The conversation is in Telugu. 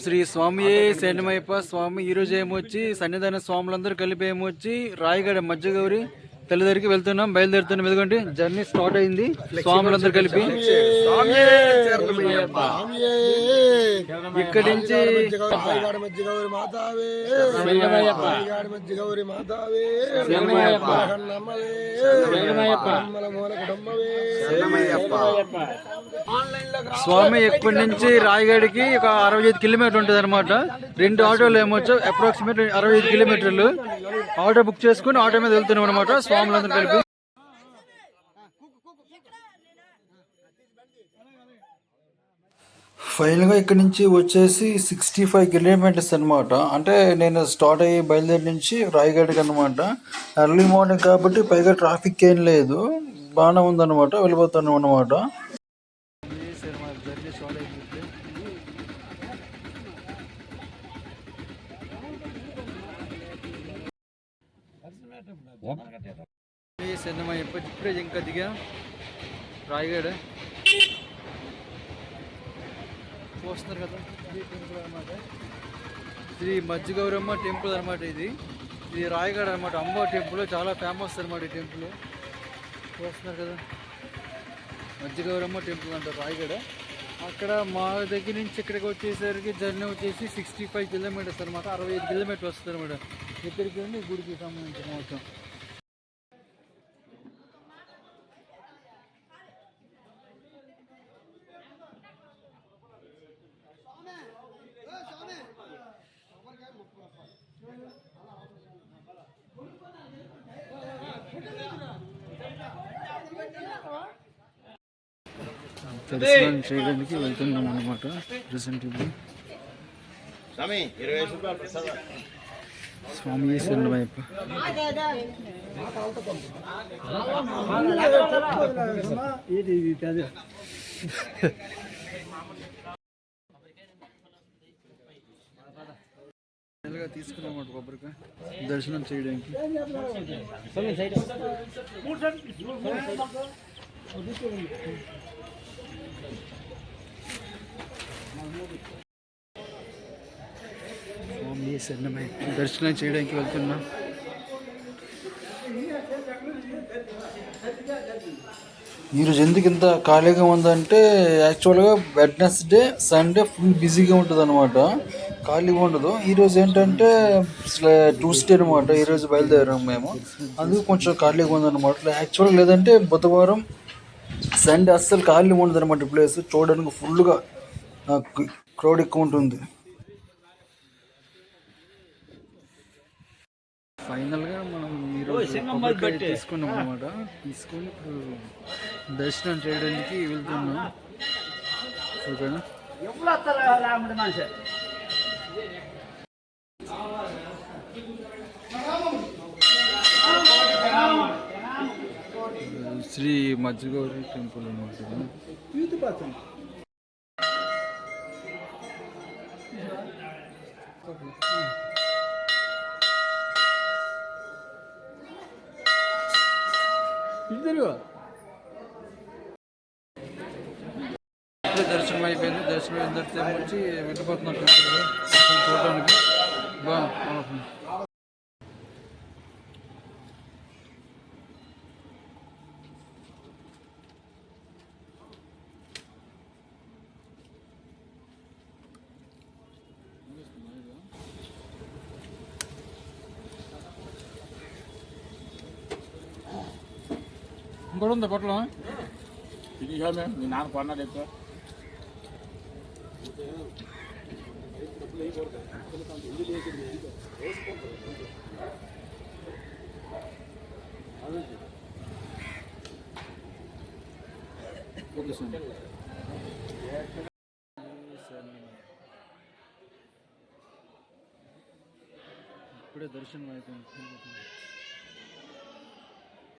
శ్రీ స్వామి శరణమయ్యప్ప స్వామి ఈరోజు ఏమొచ్చి సన్నిధాన స్వాములందరూ కలిపి ఏమొచ్చి రాయగడ మధ్యగౌరి తల్లిదరికి వెళ్తున్నాం, బయలుదేరుతున్నాం. ఎందుకంటే జర్నీ స్టార్ట్ అయింది స్వాములందరూ కలిపి. ఇక్కడి నుంచి స్వామి ఇక్కడి నుంచి రాయగడికి ఒక 65 కిలోమీటర్లు ఉంటుంది అనమాట. 2 ఆటోలు ఏమొచ్చు అప్రాక్సిమేట్ 65 కిలోమీటర్లు. ఆటో బుక్ చేసుకుని ఆటో మీద వెళ్తున్నాం అనమాట స్వాములందరూ కలిపి. ఫైనల్గా ఇక్కడ నుంచి వచ్చేసి 65 కిలోమీటర్స్ అనమాట. అంటే నేను స్టార్ట్ అయ్యి బయలుదేరి నుంచి రాయగఢకి అనమాట. ఎర్లీ మార్నింగ్ కాబట్టి పైగా ట్రాఫిక్ ఏం లేదు, బాగానే ఉందన్నమాట. వెళ్ళిపోతాను అనమాట. సినిమా ఇప్పుడే ఇంకా దిగా రాయగడ వస్తున్నారు కదా. ఇది టెంపుల్ అనమాట, శ్రీ మధ్యగౌరమ్మ టెంపుల్ అనమాట. ఇది రాయగడ అనమాట. అమ్మ టెంపుల్ చాలా ఫేమస్ అనమాట. ఈ టెంపుల్ వస్తున్నారు కదా, మధ్యగౌరమ్మ టెంపుల్ అంటారు రాయగడ. అక్కడ మా దగ్గర నుంచి ఇక్కడికి వచ్చేసరికి జర్నీ వచ్చేసి 65 కిలోమీటర్స్ అనమాట. 65 కిలోమీటర్లు వస్తుంది అనమాట ఇక్కడికి ఉండి గుడికి సంబంధించిన మొత్తం. దర్శనం చేయడానికి వెళ్తున్నాం అన్నమాట. ప్రెసెంట్ ఇప్పుడు స్వామి శరణమయ్యప్ప. తీసుకున్నామాట కొబ్బరికాయ దర్శనం చేయడానికి. స్వామి శరణమయ్యప్ప దర్శనం చేయడానికి వెళ్తున్నా. ఈరోజు ఎందుకు ఇంత ఖాళీగా ఉందంటే, యాక్చువల్గా వెడ్నెస్డే సండే ఫుల్ బిజీగా ఉంటుంది అనమాట, ఖాళీగా ఉండదు. ఈరోజు ఏంటంటే ట్యూస్డే అనమాట. ఈరోజు బయలుదేరాము మేము, అందుకు కొంచెం ఖాళీగా ఉందన్నమాట. యాక్చువల్గా లేదంటే బుధవారం సండే అస్సలు ఖాళీగా ఉండదు అనమాట. ప్లేస్ చూడడానికి ఫుల్గా క్రౌడ్ ఎక్కువ ఉంటుంది. ఫైనల్గా మనం ఈరోజు తీసుకున్నాం అనమాట. తీసుకొని ఇప్పుడు దర్శనం చేయడానికి వెళ్తున్నాం. ఓకేనా, శ్రీ మధ్యగౌరి టెంపుల్ అనమాట. దర్శనం అయిపోయింది. దర్శనం అయిన తర్వాత వచ్చి వెళ్ళిపోతున్నాం చూడడానికి. ఇంకోటి ఉందా పొట్టలో? ఇది మీ నాన్న కొన్నాడు ఎక్కువ. Okay sir. ఇప్పుడే దర్శనం అయిపోయింది.